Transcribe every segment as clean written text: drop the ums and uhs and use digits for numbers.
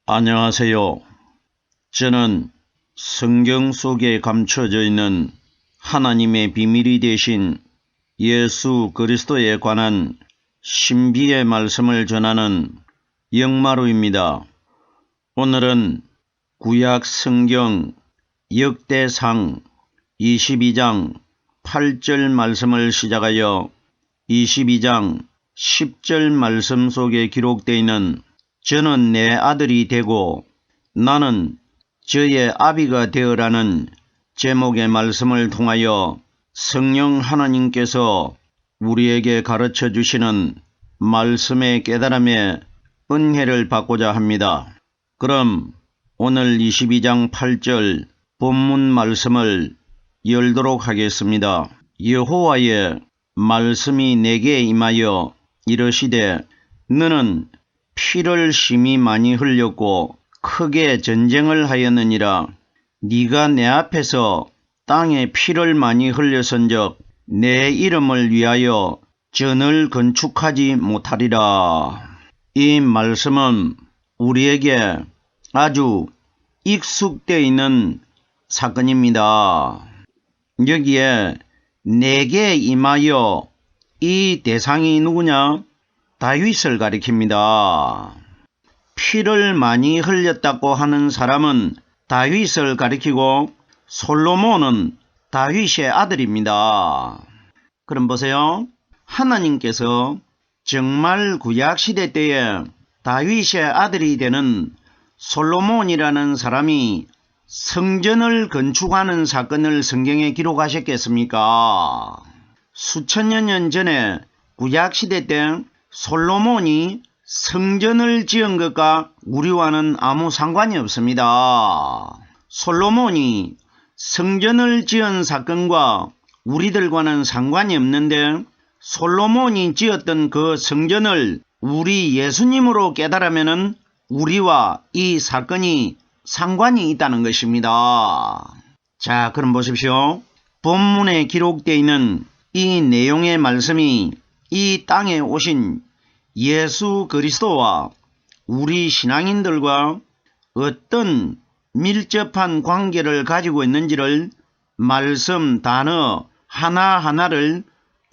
안녕하세요. 저는 성경 속에 감춰져 있는 하나님의 비밀이 되신 예수 그리스도에 관한 신비의 말씀을 전하는 영마루입니다. 오늘은 구약 성경 역대상 22장 8절 말씀을 시작하여 22장 10절 말씀 속에 기록되어 있는 저는 내 아들이 되고 나는 저의 아비가 되어라는 제목의 말씀을 통하여 성령 하나님께서 우리에게 가르쳐 주시는 말씀의 깨달음에 은혜를 받고자 합니다. 그럼 오늘 22장 8절 본문 말씀을 열도록 하겠습니다. 여호와의 말씀이 내게 임하여 이르시되 너는 피를 심히 많이 흘렸고 크게 전쟁을 하였느니라. 네가 내 앞에서 땅에 피를 많이 흘렸은즉 내 이름을 위하여 전을 건축하지 못하리라. 이 말씀은 우리에게 아주 익숙되어 있는 사건입니다. 여기에 내게 임하여 이 대상이 누구냐? 다윗을 가리킵니다. 피를 많이 흘렸다고 하는 사람은 다윗을 가리키고 솔로몬은 다윗의 아들입니다. 그럼 보세요. 하나님께서 정말 구약시대 때에 다윗의 아들이 되는 솔로몬이라는 사람이 성전을 건축하는 사건을 성경에 기록하셨겠습니까? 수천여 년 전에 구약시대 때 솔로몬이 성전을 지은 것과 우리와는 아무 상관이 없습니다. 솔로몬이 성전을 지은 사건과 우리들과는 상관이 없는데 솔로몬이 지었던 그 성전을 우리 예수님으로 깨달으면 우리와 이 사건이 상관이 있다는 것입니다. 자, 그럼 보십시오. 본문에 기록되어 있는 이 내용의 말씀이 이 땅에 오신 예수 그리스도와 우리 신앙인들과 어떤 밀접한 관계를 가지고 있는지를 말씀 단어 하나하나를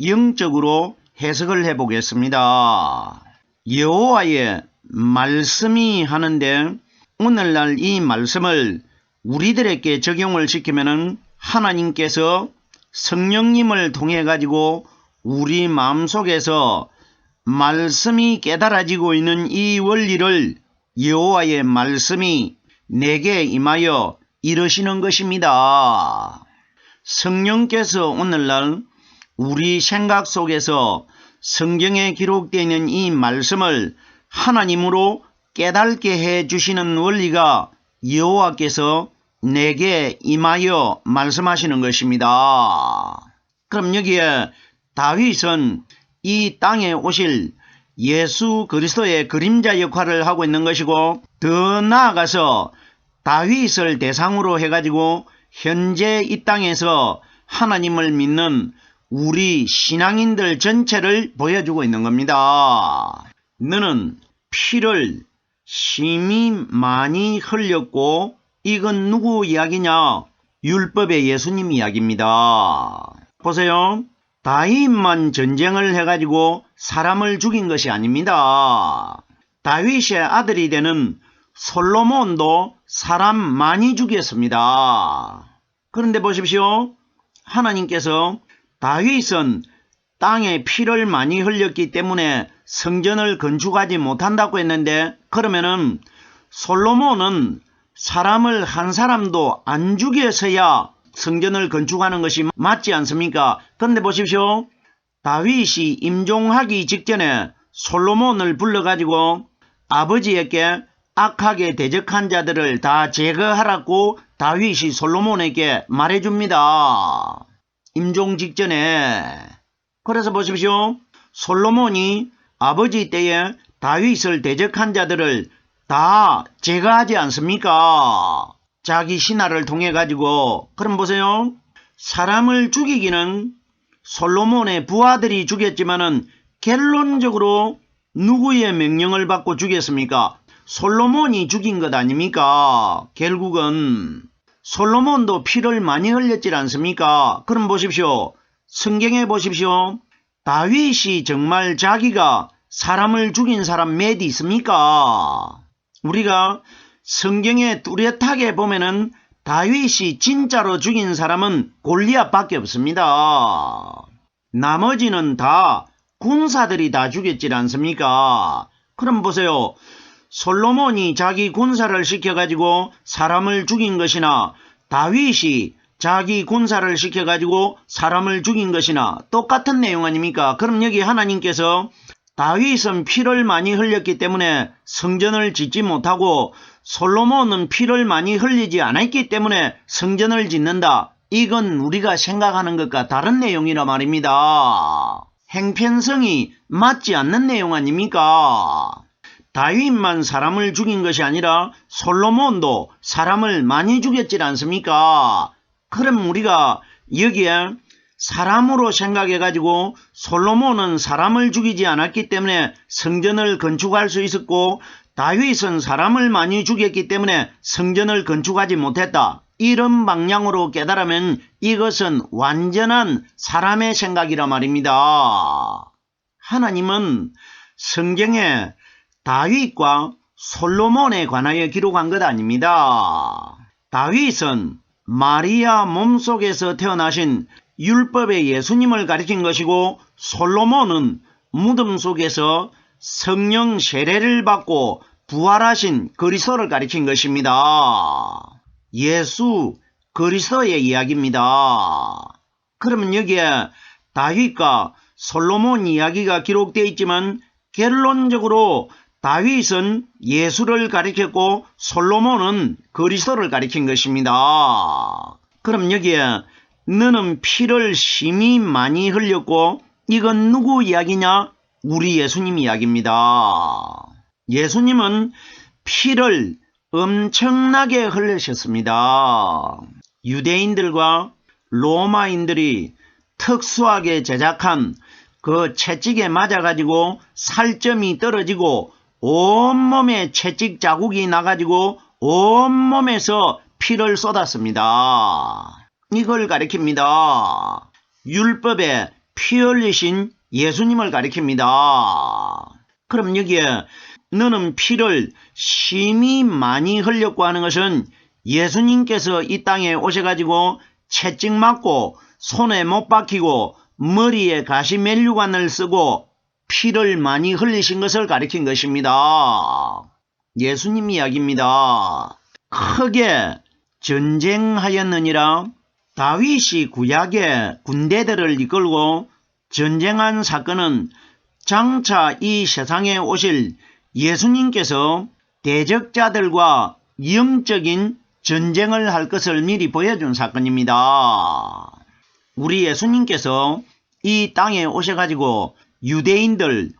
영적으로 해석을 해보겠습니다. 여호와의 말씀이 하는데 오늘날 이 말씀을 우리들에게 적용을 시키면은 하나님께서 성령님을 통해 가지고 우리 마음속에서 말씀이 깨달아지고 있는 이 원리를 여호와의 말씀이 내게 임하여 이루시는 것입니다. 성령께서 오늘날 우리 생각 속에서 성경에 기록되어 있는 이 말씀을 하나님으로 깨닫게 해 주시는 원리가 여호와께서 내게 임하여 말씀하시는 것입니다. 그럼 여기에 다윗은 이 땅에 오실 예수 그리스도의 그림자 역할을 하고 있는 것이고 더 나아가서 다윗을 대상으로 해가지고 현재 이 땅에서 하나님을 믿는 우리 신앙인들 전체를 보여주고 있는 겁니다. 너는 피를 심히 많이 흘렸고 이건 누구 이야기냐? 율법의 예수님 이야기입니다. 보세요. 다윗만 전쟁을 해가지고 사람을 죽인 것이 아닙니다. 다윗의 아들이 되는 솔로몬도 사람 많이 죽였습니다. 그런데 보십시오. 하나님께서 다윗은 땅에 피를 많이 흘렸기 때문에 성전을 건축하지 못한다고 했는데 그러면은 솔로몬은 사람을 한 사람도 안 죽여서야 성전을 건축하는 것이 맞지 않습니까? 그런데 보십시오. 다윗이 임종하기 직전에 솔로몬을 불러가지고 아버지에게 악하게 대적한 자들을 다 제거하라고 다윗이 솔로몬에게 말해줍니다. 임종 직전에. 그래서 보십시오. 솔로몬이 아버지 때에 다윗을 대적한 자들을 다 제거하지 않습니까? 자기 신하를 통해 가지고. 그럼 보세요. 사람을 죽이기는 솔로몬의 부하들이 죽였지만은 결론적으로 누구의 명령을 받고 죽였습니까? 솔로몬이 죽인 것 아닙니까? 결국은 솔로몬도 피를 많이 흘렸지 않습니까? 그럼 보십시오. 성경에 보십시오. 다윗이 정말 자기가 사람을 죽인 사람 몇 있습니까? 우리가 성경에 뚜렷하게 보면은 다윗이 진짜로 죽인 사람은 골리앗밖에 없습니다. 나머지는 다 군사들이 다 죽였지 않습니까? 그럼 보세요. 솔로몬이 자기 군사를 시켜가지고 사람을 죽인 것이나 다윗이 자기 군사를 시켜가지고 사람을 죽인 것이나 똑같은 내용 아닙니까? 그럼 여기 하나님께서 다윗은 피를 많이 흘렸기 때문에 성전을 짓지 못하고 솔로몬은 피를 많이 흘리지 않았기 때문에 성전을 짓는다. 이건 우리가 생각하는 것과 다른 내용이라 말입니다. 행편성이 맞지 않는 내용 아닙니까? 다윗만 사람을 죽인 것이 아니라 솔로몬도 사람을 많이 죽였지 않습니까? 그럼 우리가 여기에 사람으로 생각해가지고 솔로몬은 사람을 죽이지 않았기 때문에 성전을 건축할 수 있었고 다윗은 사람을 많이 죽였기 때문에 성전을 건축하지 못했다. 이런 방향으로 깨달으면 이것은 완전한 사람의 생각이라 말입니다. 하나님은 성경에 다윗과 솔로몬에 관하여 기록한 것 아닙니다. 다윗은 마리아 몸속에서 태어나신 율법의 예수님을 가리킨 것이고 솔로몬은 무덤 속에서 성령 세례를 받고 부활하신 그리스도를 가리킨 것입니다. 예수 그리스도의 이야기입니다. 그러면 여기에 다윗과 솔로몬 이야기가 기록되어 있지만 결론적으로 다윗은 예수를 가리켰고 솔로몬은 그리스도를 가리킨 것입니다. 그럼 여기에 너는 피를 심히 많이 흘렸고 이건 누구 이야기냐? 우리 예수님 이야기입니다. 예수님은 피를 엄청나게 흘리셨습니다. 유대인들과 로마인들이 특수하게 제작한 그 채찍에 맞아가지고 살점이 떨어지고 온몸에 채찍 자국이 나가지고 온몸에서 피를 쏟았습니다. 이걸 가리킵니다. 율법에 피 흘리신 예수님을 가리킵니다. 그럼 여기에 너는 피를 심히 많이 흘렸고 하는 것은 예수님께서 이 땅에 오셔가지고 채찍 맞고 손에 못 박히고 머리에 가시면류관을 쓰고 피를 많이 흘리신 것을 가리킨 것입니다. 예수님 이야기입니다. 크게 전쟁하였느니라. 다윗이 구약의 군대들을 이끌고 전쟁한 사건은 장차 이 세상에 오실 예수님께서 대적자들과 영적인 전쟁을 할 것을 미리 보여준 사건입니다. 우리 예수님께서 이 땅에 오셔가지고 유대인들,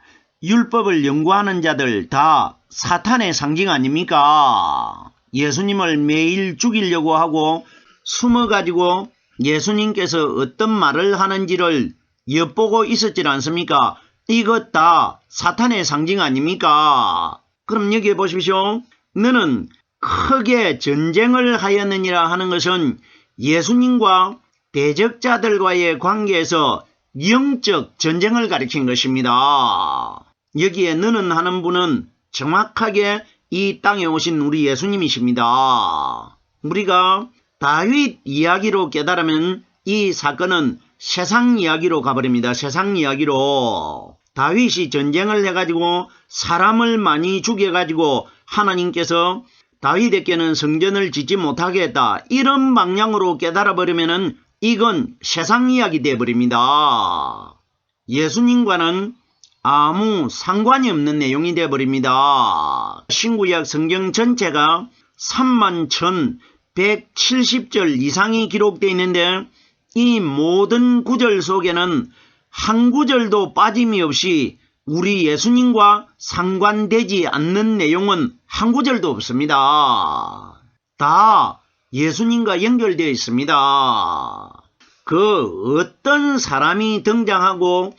율법을 연구하는 자들 다 사탄의 상징 아닙니까? 예수님을 매일 죽이려고 하고 숨어가지고 예수님께서 어떤 말을 하는지를 엿보고 있었지 않습니까? 이것 다 사탄의 상징 아닙니까? 그럼 여기 보십시오. 너는 크게 전쟁을 하였느니라 하는 것은 예수님과 대적자들과의 관계에서 영적 전쟁을 가리킨 것입니다. 여기에 너는 하는 분은 정확하게 이 땅에 오신 우리 예수님이십니다. 우리가 다윗 이야기로 깨달으면 이 사건은 세상 이야기로 가버립니다. 세상 이야기로. 다윗이 전쟁을 해가지고 사람을 많이 죽여가지고 하나님께서 다윗에게는 성전을 짓지 못하게 했다. 이런 방향으로 깨달아버리면은 이건 세상 이야기 되어버립니다. 예수님과는 아무 상관이 없는 내용이 되어버립니다. 신구약 성경 전체가 31,170절 이상이 기록되어 있는데 이 모든 구절 속에는 한 구절도 빠짐이 없이 우리 예수님과 상관되지 않는 내용은 한 구절도 없습니다. 다 예수님과 연결되어 있습니다. 그 어떤 사람이 등장하고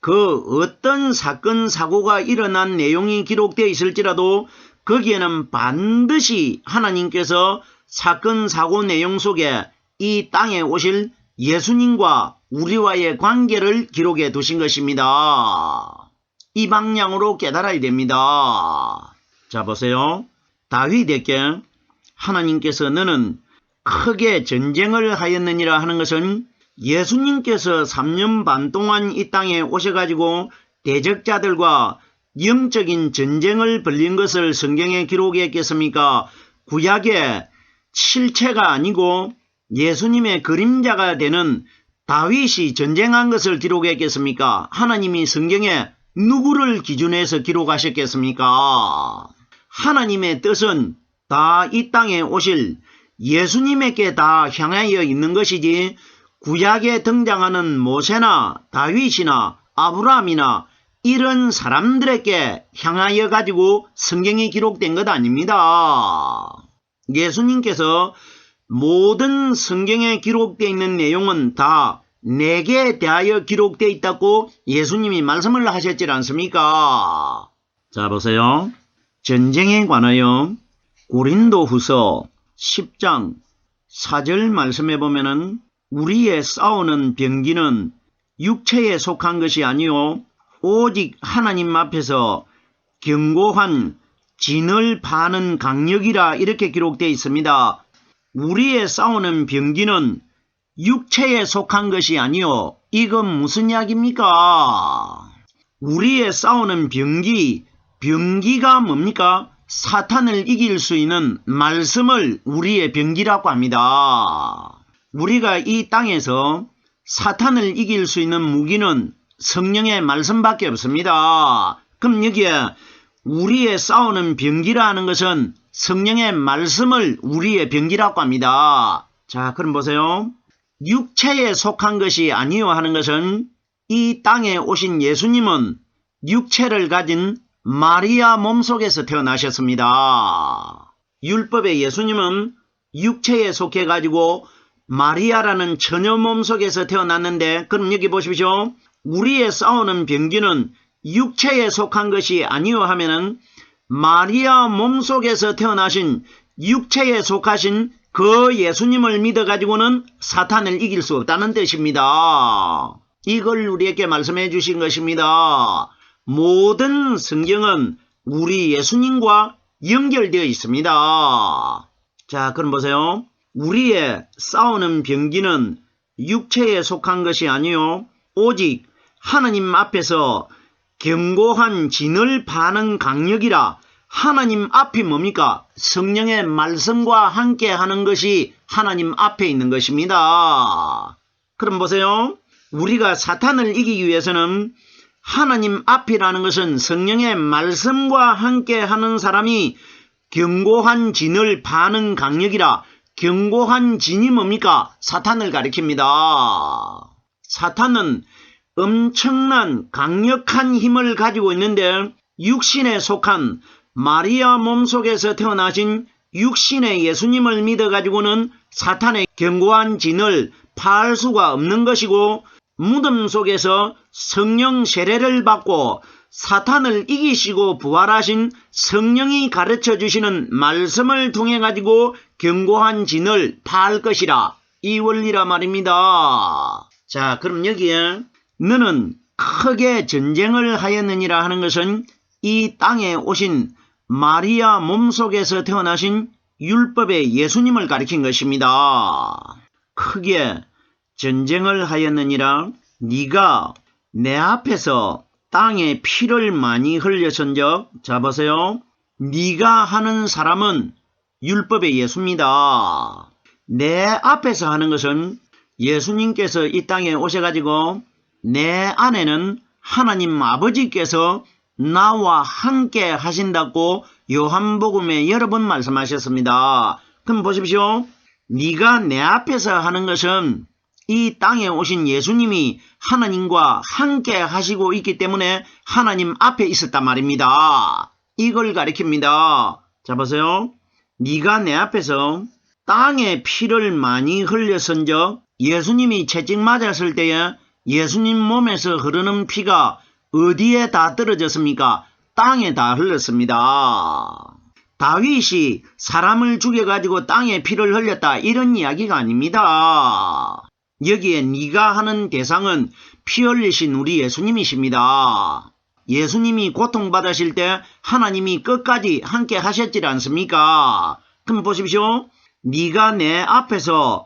그 어떤 사건 사고가 일어난 내용이 기록되어 있을지라도 거기에는 반드시 하나님께서 사건 사고 내용 속에 이 땅에 오실 예수님과 우리와의 관계를 기록해 두신 것입니다. 이 방향으로 깨달아야 됩니다. 자, 보세요. 다윗에게 하나님께서 너는 크게 전쟁을 하였느니라 하는 것은 예수님께서 3년 반 동안 이 땅에 오셔가지고 대적자들과 영적인 전쟁을 벌린 것을 성경에 기록했겠습니까? 구약의 실체가 아니고 예수님의 그림자가 되는 다윗이 전쟁한 것을 기록했겠습니까? 하나님이 성경에 누구를 기준해서 기록하셨겠습니까? 하나님의 뜻은 다 이 땅에 오실 예수님에게 다 향하여 있는 것이지 구약에 등장하는 모세나 다윗이나 아브라함이나 이런 사람들에게 향하여 가지고 성경이 기록된 것 아닙니다. 예수님께서 모든 성경에 기록되어 있는 내용은 다 내게 대하여 기록되어 있다고 예수님이 말씀을 하셨지 않습니까? 자, 보세요. 전쟁에 관하여 고린도후서 10장 4절 말씀해 보면은 우리의 싸우는 병기는 육체에 속한 것이 아니요 오직 하나님 앞에서 견고한 진을 파는 강력이라 이렇게 기록되어 있습니다. 우리의 싸우는 병기는 육체에 속한 것이 아니요 이건 무슨 이야기입니까? 우리의 싸우는 병기가 뭡니까? 사탄을 이길 수 있는 말씀을 우리의 병기라고 합니다. 우리가 이 땅에서 사탄을 이길 수 있는 무기는 성령의 말씀밖에 없습니다. 그럼 여기에 우리의 싸우는 병기라 는 것은 성령의 말씀을 우리의 병기라고 합니다. 자, 그럼 보세요. 육체에 속한 것이 아니요 하는 것은 이 땅에 오신 예수님은 육체를 가진 마리아 몸속에서 태어나셨습니다. 율법의 예수님은 육체에 속해가지고 마리아라는 처녀 몸속에서 태어났는데 그럼 여기 보십시오. 우리의 싸우는 병기는 육체에 속한 것이 아니요 하면은 마리아 몸속에서 태어나신 육체에 속하신 그 예수님을 믿어가지고는 사탄을 이길 수 없다는 뜻입니다. 이걸 우리에게 말씀해 주신 것입니다. 모든 성경은 우리 예수님과 연결되어 있습니다. 자, 그럼 보세요. 우리의 싸우는 병기는 육체에 속한 것이 아니요 오직 하나님 앞에서 견고한 진을 파는 강력이라. 하나님 앞이 뭡니까? 성령의 말씀과 함께 하는 것이 하나님 앞에 있는 것입니다. 그럼 보세요. 우리가 사탄을 이기기 위해서는 하나님 앞이라는 것은 성령의 말씀과 함께 하는 사람이 견고한 진을 파는 강력이라. 견고한 진이 뭡니까? 사탄을 가리킵니다. 사탄은 엄청난 강력한 힘을 가지고 있는데 육신에 속한 마리아 몸속에서 태어나신 육신의 예수님을 믿어가지고는 사탄의 견고한 진을 파할 수가 없는 것이고 무덤 속에서 성령 세례를 받고 사탄을 이기시고 부활하신 성령이 가르쳐 주시는 말씀을 통해 가지고 견고한 진을 파할 것이라. 이 원리라 말입니다. 자, 그럼 여기에 너는 크게 전쟁을 하였느니라 하는 것은 이 땅에 오신 마리아 몸속에서 태어나신 율법의 예수님을 가리킨 것입니다. 크게 전쟁을 하였느니라. 네가 내 앞에서 땅에 피를 많이 흘렸은적. 자, 보세요. 네가 하는 사람은 율법의 예수입니다. 내 앞에서 하는 것은 예수님께서 이 땅에 오셔가지고 내 안에는 하나님 아버지께서 나와 함께 하신다고 요한복음에 여러 번 말씀하셨습니다. 그럼 보십시오. 네가 내 앞에서 하는 것은 이 땅에 오신 예수님이 하나님과 함께 하시고 있기 때문에 하나님 앞에 있었단 말입니다. 이걸 가리킵니다. 자, 보세요. 네가 내 앞에서 땅에 피를 많이 흘렸은적. 예수님이 채찍 맞았을 때에 예수님 몸에서 흐르는 피가 어디에 다 떨어졌습니까? 땅에 다 흘렀습니다. 다윗이 사람을 죽여가지고 땅에 피를 흘렸다 이런 이야기가 아닙니다. 여기에 네가 하는 대상은 피 흘리신 우리 예수님이십니다. 예수님이 고통받으실 때 하나님이 끝까지 함께 하셨지 않습니까? 그럼 보십시오. 네가 내 앞에서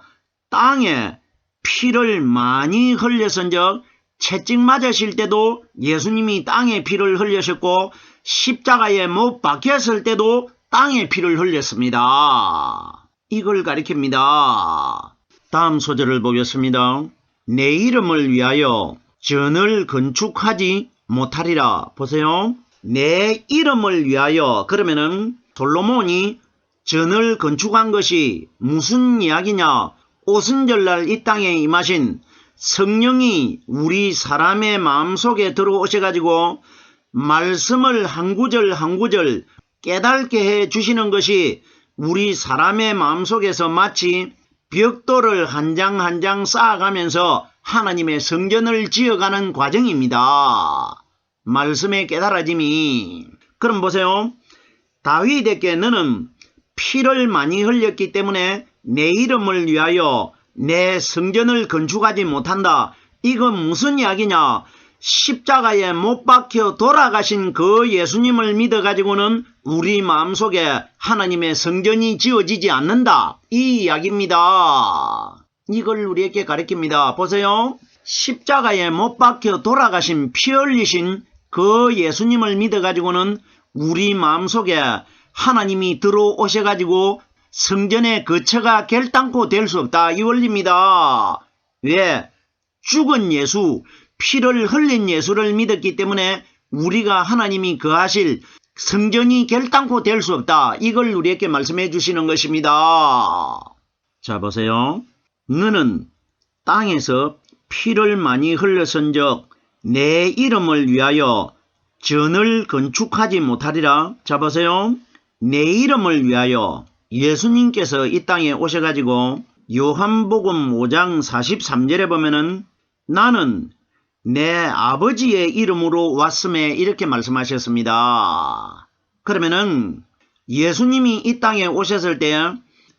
땅에 피를 많이 흘렸은즉 채찍 맞으실 때도 예수님이 땅에 피를 흘리셨고 십자가에 못 박혔을 때도 땅에 피를 흘렸습니다. 이걸 가리킵니다. 다음 소절을 보겠습니다. 내 이름을 위하여 전을 건축하지 못하리라. 보세요. 내 이름을 위하여 그러면은 솔로몬이 전을 건축한 것이 무슨 이야기냐? 오순절날 이 땅에 임하신 성령이 우리 사람의 마음속에 들어오셔가지고 말씀을 한 구절 한 구절 깨닫게 해 주시는 것이 우리 사람의 마음속에서 마치 벽돌을 한 장 한 장 쌓아가면서 하나님의 성전을 지어가는 과정입니다. 말씀의 깨달아짐이. 그럼 보세요. 다윗에게 너는 피를 많이 흘렸기 때문에 내 이름을 위하여 내 성전을 건축하지 못한다. 이건 무슨 이야기냐? 십자가에 못 박혀 돌아가신 그 예수님을 믿어가지고는 우리 마음속에 하나님의 성전이 지어지지 않는다. 이 이야기입니다. 이걸 우리에게 가르칩니다. 보세요. 십자가에 못 박혀 돌아가신 피 흘리신 그 예수님을 믿어가지고는 우리 마음속에 하나님이 들어오셔가지고 성전의 거처가 결단코 될 수 없다. 이 원리입니다. 왜? 죽은 예수, 피를 흘린 예수를 믿었기 때문에 우리가 하나님이 거하실 성전이 결단코 될 수 없다. 이걸 우리에게 말씀해 주시는 것입니다. 자 보세요. 너는 땅에서 피를 많이 흘렸은즉 내 이름을 위하여 전을 건축하지 못하리라. 자 보세요. 내 이름을 위하여 예수님께서 이 땅에 오셔가지고 요한복음 5장 43절에 보면은 나는 내 아버지의 이름으로 왔음에 이렇게 말씀하셨습니다. 그러면은 예수님이 이 땅에 오셨을 때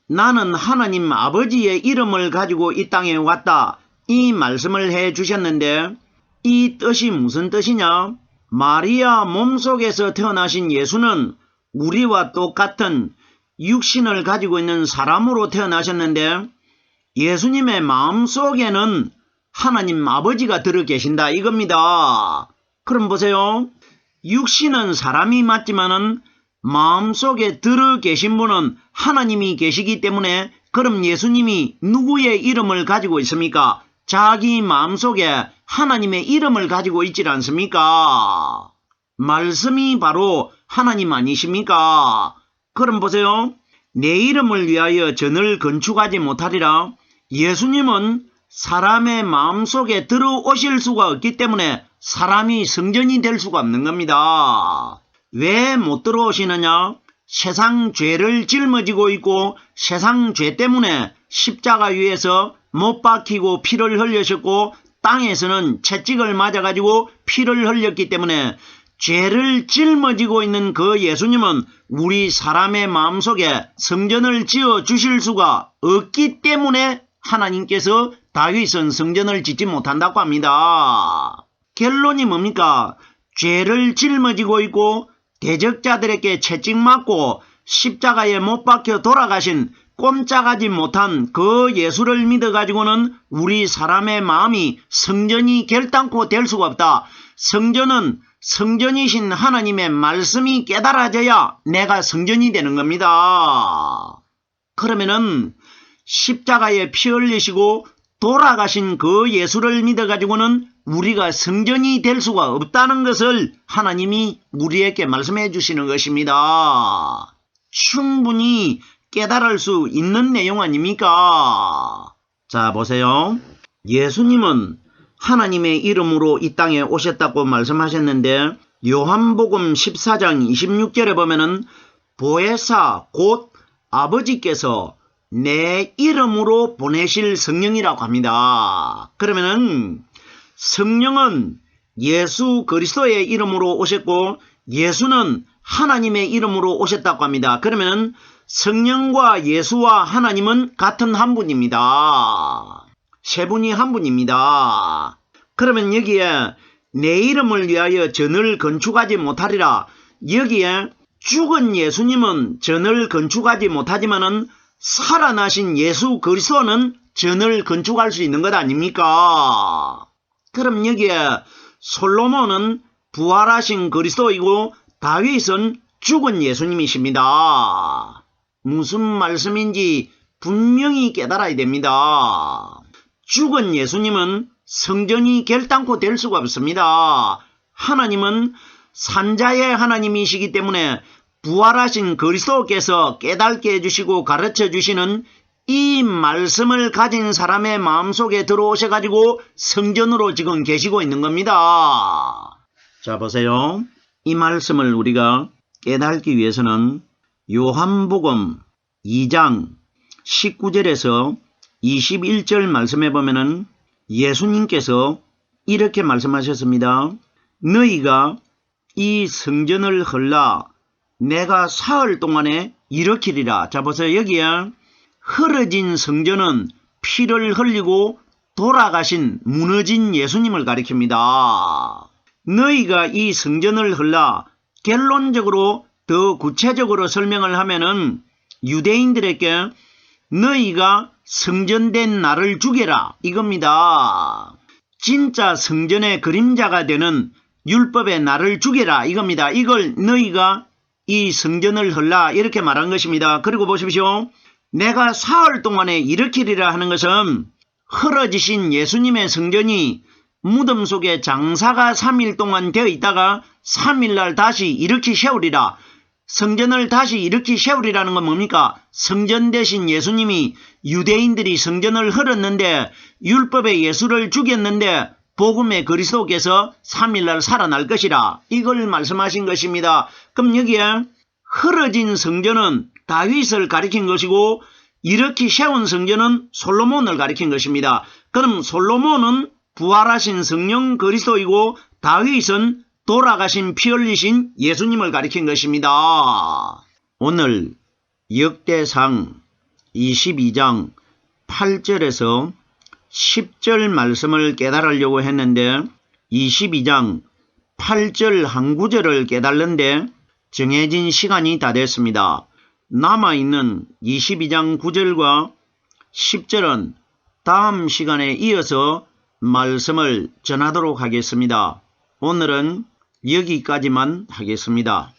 나는 하나님 아버지의 이름을 가지고 이 땅에 왔다. 이 말씀을 해 주셨는데 이 뜻이 무슨 뜻이냐? 마리아 몸속에서 태어나신 예수는 우리와 똑같은 육신을 가지고 있는 사람으로 태어나셨는데 예수님의 마음속에는 하나님 아버지가 들어 계신다 이겁니다. 그럼 보세요. 육신은 사람이 맞지만은 마음속에 들어 계신 분은 하나님이 계시기 때문에 그럼 예수님이 누구의 이름을 가지고 있습니까? 자기 마음속에 하나님의 이름을 가지고 있지 않습니까? 말씀이 바로 하나님 아니십니까? 그럼 보세요. 내 이름을 위하여 전을 건축하지 못하리라. 예수님은 사람의 마음속에 들어오실 수가 없기 때문에 사람이 성전이 될 수가 없는 겁니다. 왜 못 들어오시느냐? 세상 죄를 짊어지고 있고 세상 죄 때문에 십자가 위에서 못 박히고 피를 흘리셨고 땅에서는 채찍을 맞아가지고 피를 흘렸기 때문에 죄를 짊어지고 있는 그 예수님은 우리 사람의 마음속에 성전을 지어 주실 수가 없기 때문에 하나님께서 다윗은 성전을 짓지 못한다고 합니다. 결론이 뭡니까? 죄를 짊어지고 있고 대적자들에게 채찍 맞고 십자가에 못 박혀 돌아가신 꼼짝하지 못한 그 예수를 믿어가지고는 우리 사람의 마음이 성전이 결단코 될 수가 없다. 성전은 성전이신 하나님의 말씀이 깨달아져야 내가 성전이 되는 겁니다. 그러면은 십자가에 피 흘리시고 돌아가신 그 예수를 믿어가지고는 우리가 성전이 될 수가 없다는 것을 하나님이 우리에게 말씀해 주시는 것입니다. 충분히 깨달을 수 있는 내용 아닙니까? 자 보세요. 예수님은 하나님의 이름으로 이 땅에 오셨다고 말씀하셨는데 요한복음 14장 26절에 보면은 보혜사 곧 아버지께서 내 이름으로 보내실 성령이라고 합니다. 그러면은 성령은 예수 그리스도의 이름으로 오셨고 예수는 하나님의 이름으로 오셨다고 합니다. 그러면 성령과 예수와 하나님은 같은 한 분입니다. 세 분이 한 분입니다. 그러면 여기에 내 이름을 위하여 전을 건축하지 못하리라. 여기에 죽은 예수님은 전을 건축하지 못하지만은 살아나신 예수 그리스도는 전을 건축할 수 있는 것 아닙니까? 그럼 여기에 솔로몬은 부활하신 그리스도이고 다윗은 죽은 예수님이십니다. 무슨 말씀인지 분명히 깨달아야 됩니다. 죽은 예수님은 성전이 결단코 될 수가 없습니다. 하나님은 산자의 하나님이시기 때문에 부활하신 그리스도께서 깨닫게 해주시고 가르쳐 주시는 이 말씀을 가진 사람의 마음속에 들어오셔가지고 성전으로 지금 계시고 있는 겁니다. 자, 보세요. 이 말씀을 우리가 깨닫기 위해서는 요한복음 2장 19절에서 21절 말씀해 보면은 예수님께서 이렇게 말씀하셨습니다. 너희가 이 성전을 헐라 내가 사흘 동안에 일으키리라. 자, 보세요. 여기에 흐려진 성전은 피를 흘리고 돌아가신 무너진 예수님을 가리킵니다. 너희가 이 성전을 헐라 결론적으로 더 구체적으로 설명을 하면은 유대인들에게 너희가 성전된 나를 죽여라 이겁니다. 진짜 성전의 그림자가 되는 율법의 나를 죽여라 이겁니다. 이걸 너희가 이 성전을 헐라 이렇게 말한 것입니다. 그리고 보십시오. 내가 사흘 동안에 일으키리라 하는 것은 흐려지신 예수님의 성전이 무덤 속에 장사가 3일 동안 되어 있다가 3일날 다시 일으키 세우리라. 성전을 다시 일으키 세우리라는 건 뭡니까? 성전 대신 예수님이 유대인들이 성전을 헐었는데 율법의 예수를 죽였는데 복음의 그리스도께서 3일날 살아날 것이라. 이걸 말씀하신 것입니다. 그럼 여기에 흐려진 성전은 다윗을 가리킨 것이고 일으키 세운 성전은 솔로몬을 가리킨 것입니다. 그럼 솔로몬은 부활하신 성령 그리스도이고 다윗은 돌아가신 피 흘리신 예수님을 가리킨 것입니다. 오늘 역대상 22장 8절에서 10절 말씀을 깨달으려고 했는데 22장 8절 한 구절을 깨달는데 정해진 시간이 다 됐습니다. 남아있는 22장 9절과 10절은 다음 시간에 이어서 말씀을 전하도록 하겠습니다. 오늘은 여기까지만 하겠습니다.